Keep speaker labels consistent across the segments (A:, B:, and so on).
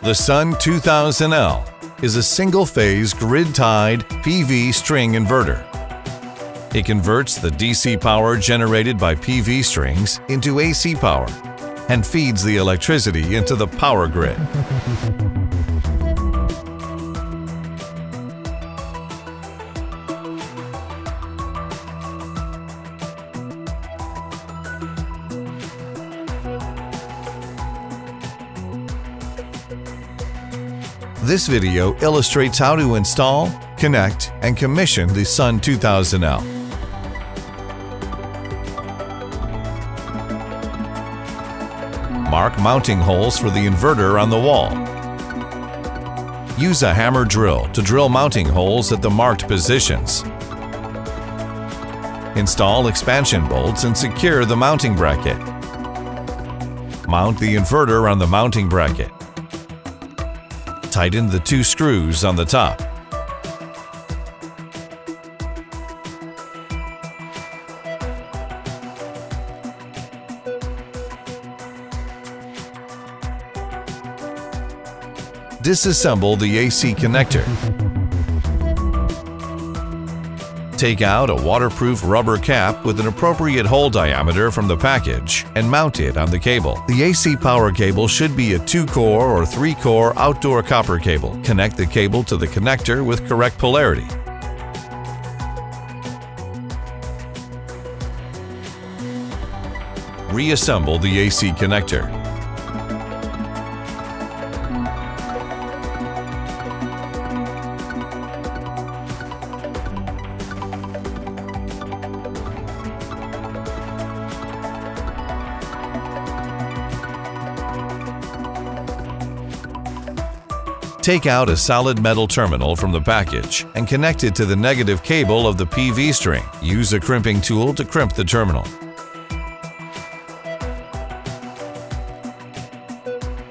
A: The SUN2000L is a single-phase grid-tied PV string inverter. It converts the DC power generated by PV strings into AC power and feeds the electricity into the power grid. This video illustrates how to install, connect, and commission the SUN2000L. Mark mounting holes for the inverter on the wall. Use a hammer drill to drill mounting holes at the marked positions. Install expansion bolts and secure the mounting bracket. Mount the inverter on the mounting bracket. Tighten the two screws on the top. Disassemble the AC connector. Take out a waterproof rubber cap with an appropriate hole diameter from the package and mount it on the cable. The AC power cable should be a 2-core or 3-core outdoor copper cable. Connect the cable to the connector with correct polarity. Reassemble the AC connector. Take out a solid metal terminal from the package and connect it to the negative cable of the PV string. Use a crimping tool to crimp the terminal.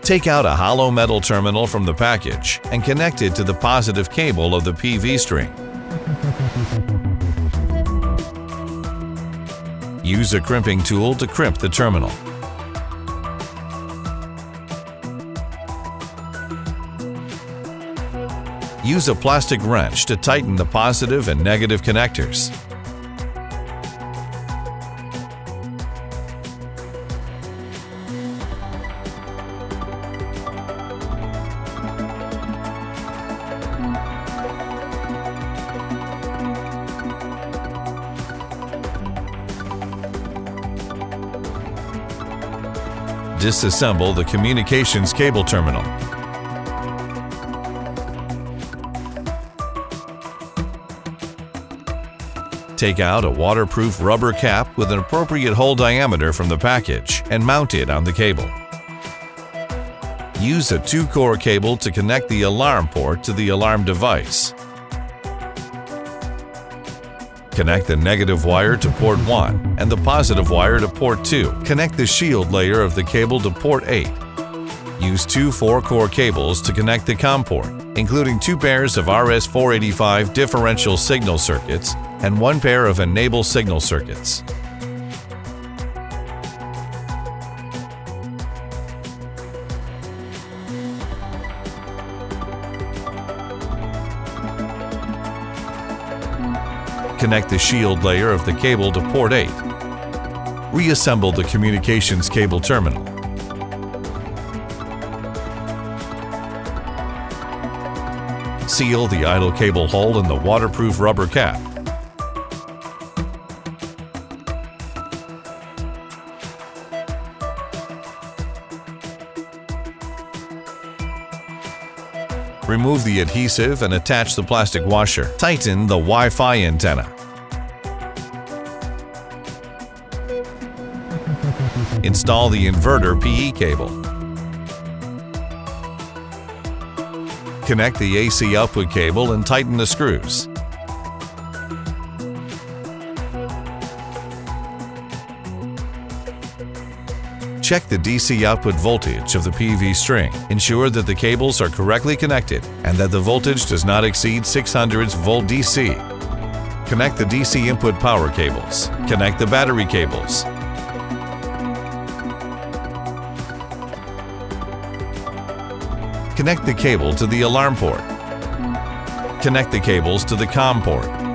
A: Take out a hollow metal terminal from the package and connect it to the positive cable of the PV string. Use a crimping tool to crimp the terminal. Use a plastic wrench to tighten the positive and negative connectors. Disassemble the communications cable terminal. Take out a waterproof rubber cap with an appropriate hole diameter from the package and mount it on the cable. Use a 2-core cable to connect the alarm port to the alarm device. Connect the negative wire to port 1 and the positive wire to port 2. Connect the shield layer of the cable to port 8. Use 2 4-core cables to connect the COM port, including 2 pairs of RS-485 differential signal circuits and 1 pair of enable signal circuits. Connect the shield layer of the cable to port 8. Reassemble the communications cable terminal. Seal the idle cable hole in the waterproof rubber cap. Remove the adhesive and attach the plastic washer. Tighten the Wi-Fi antenna. Install the inverter PE cable. Connect the AC output cable and tighten the screws. Check the DC output voltage of the PV string. Ensure that the cables are correctly connected and that the voltage does not exceed 600 volt DC. Connect the DC input power cables. Connect the battery cables. Connect the cable to the alarm port. Connect the cables to the COM port.